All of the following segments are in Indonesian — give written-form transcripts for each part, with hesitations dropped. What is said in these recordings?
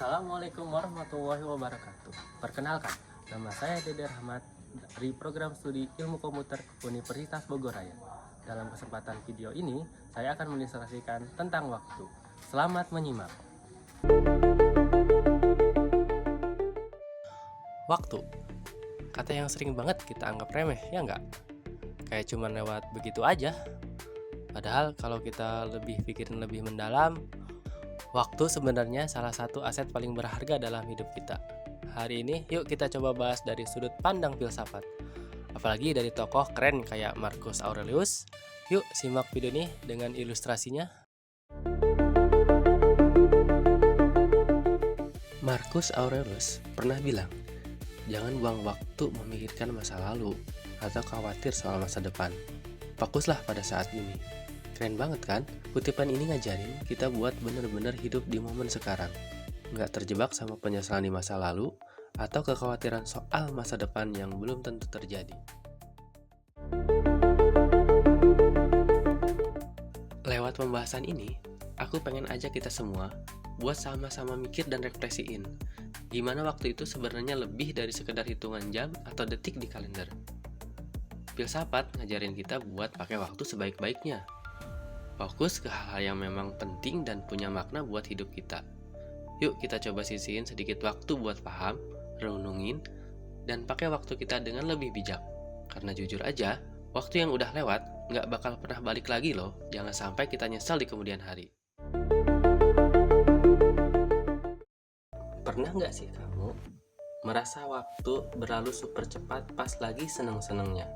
Assalamualaikum warahmatullahi wabarakatuh. Perkenalkan, nama saya Dede Rahmat dari program studi Ilmu Komputer Universitas Bogor Raya. Dalam kesempatan video ini, saya akan mengilustrasikan tentang waktu. Selamat menyimak. Waktu, kata yang sering banget kita anggap remeh, ya nggak? Kayak cuman lewat begitu aja. Padahal kalau kita lebih pikirin lebih mendalam, waktu sebenarnya salah satu aset paling berharga dalam hidup kita. Hari ini yuk kita coba bahas dari sudut pandang filsafat. Apalagi dari tokoh keren kayak Marcus Aurelius. Yuk simak video ini dengan ilustrasinya. Marcus Aurelius pernah bilang, jangan buang waktu memikirkan masa lalu atau khawatir soal masa depan. Fokuslah pada saat ini. Keren banget kan? Kutipan ini ngajarin kita buat bener-bener hidup di momen sekarang. Nggak terjebak sama penyesalan di masa lalu atau kekhawatiran soal masa depan yang belum tentu terjadi. Lewat pembahasan ini, aku pengen ajak kita semua buat sama-sama mikir dan refleksiin gimana waktu itu sebenarnya lebih dari sekedar hitungan jam atau detik di kalender. Filsafat ngajarin kita buat pakai waktu sebaik-baiknya. Fokus ke hal-hal yang memang penting dan punya makna buat hidup kita. Yuk kita coba sisihin sedikit waktu buat paham, renungin, dan pakai waktu kita dengan lebih bijak. Karena jujur aja, waktu yang udah lewat nggak bakal pernah balik lagi loh. Jangan sampai kita nyesal di kemudian hari. Pernah nggak sih kamu merasa waktu berlalu super cepat pas lagi seneng-senengnya?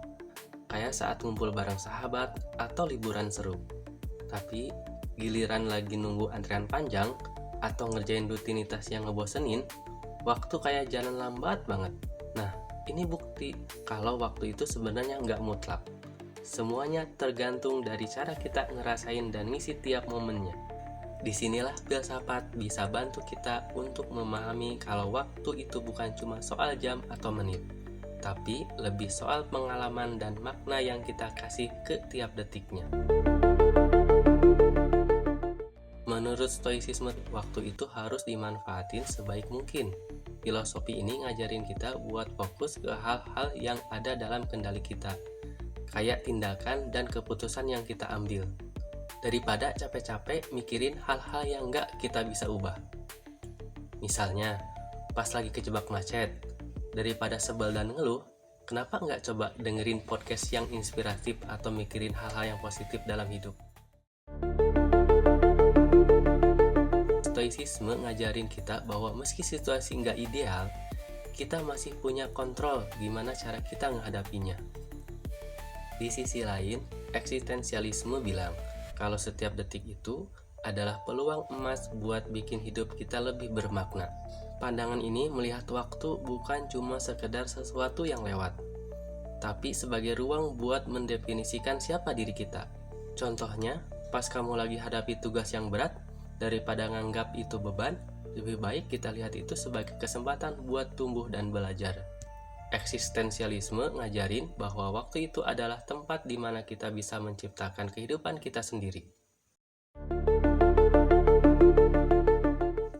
Kayak saat ngumpul bareng sahabat atau liburan seru. Tapi giliran lagi nunggu antrian panjang atau ngerjain rutinitas yang ngebosenin, waktu kayak jalan lambat banget. Nah, ini bukti kalau waktu itu sebenarnya nggak mutlak. Semuanya tergantung dari cara kita ngerasain dan ngisi tiap momennya. Disinilah filsafat bisa bantu kita untuk memahami kalau waktu itu bukan cuma soal jam atau menit, tapi lebih soal pengalaman dan makna yang kita kasih ke tiap detiknya. Menurut Stoicisme, waktu itu harus dimanfaatin sebaik mungkin. Filosofi ini ngajarin kita buat fokus ke hal-hal yang ada dalam kendali kita, kayak tindakan dan keputusan yang kita ambil, daripada capek-capek mikirin hal-hal yang nggak kita bisa ubah. Misalnya, pas lagi kejebak macet, daripada sebel dan ngeluh, kenapa nggak coba dengerin podcast yang inspiratif atau mikirin hal-hal yang positif dalam hidup? Stoicisme ngajarin kita bahwa meski situasi nggak ideal, kita masih punya kontrol gimana cara kita menghadapinya. Di sisi lain, eksistensialisme bilang kalau setiap detik itu adalah peluang emas buat bikin hidup kita lebih bermakna. Pandangan ini melihat waktu bukan cuma sekedar sesuatu yang lewat, tapi sebagai ruang buat mendefinisikan siapa diri kita. Contohnya, pas kamu lagi hadapi tugas yang berat, daripada nganggap itu beban, lebih baik kita lihat itu sebagai kesempatan buat tumbuh dan belajar. Eksistensialisme ngajarin bahwa waktu itu adalah tempat di mana kita bisa menciptakan kehidupan kita sendiri.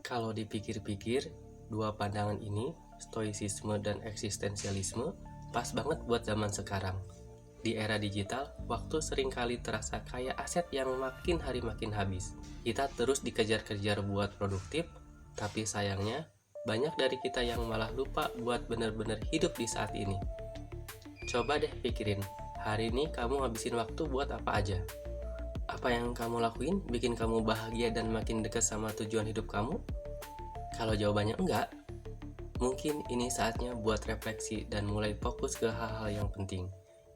Kalau dipikir-pikir, dua pandangan ini, stoicisme dan eksistensialisme, pas banget buat zaman sekarang. Di era digital, waktu seringkali terasa kayak aset yang makin hari makin habis. Kita terus dikejar-kejar buat produktif, tapi sayangnya banyak dari kita yang malah lupa buat bener-bener hidup di saat ini. Coba deh pikirin, hari ini kamu ngabisin waktu buat apa aja? Apa yang kamu lakuin bikin kamu bahagia dan makin dekat sama tujuan hidup kamu? Kalau jawabannya enggak, mungkin ini saatnya buat refleksi dan mulai fokus ke hal-hal yang penting.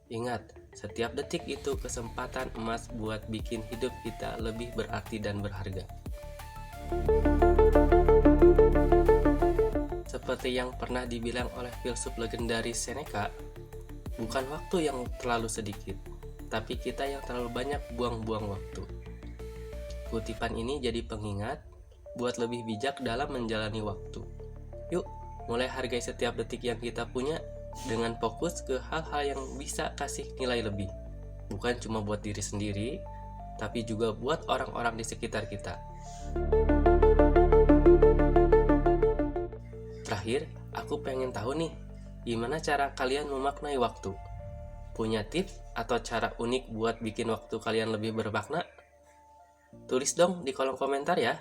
Ingat, setiap detik itu kesempatan emas buat bikin hidup kita lebih berarti dan berharga. Seperti yang pernah dibilang oleh filsuf legendaris Seneca, bukan waktu yang terlalu sedikit, tapi kita yang terlalu banyak buang-buang waktu. Kutipan ini jadi pengingat buat lebih bijak dalam menjalani waktu. Yuk, mulai hargai setiap detik yang kita punya dengan fokus ke hal-hal yang bisa kasih nilai lebih. Bukan cuma buat diri sendiri, tapi juga buat orang-orang di sekitar kita. terakhir, aku pengen tahu nih, gimana cara kalian memaknai waktu? Punya tips atau cara unik buat bikin waktu kalian lebih bermakna? Tulis dong di kolom komentar ya.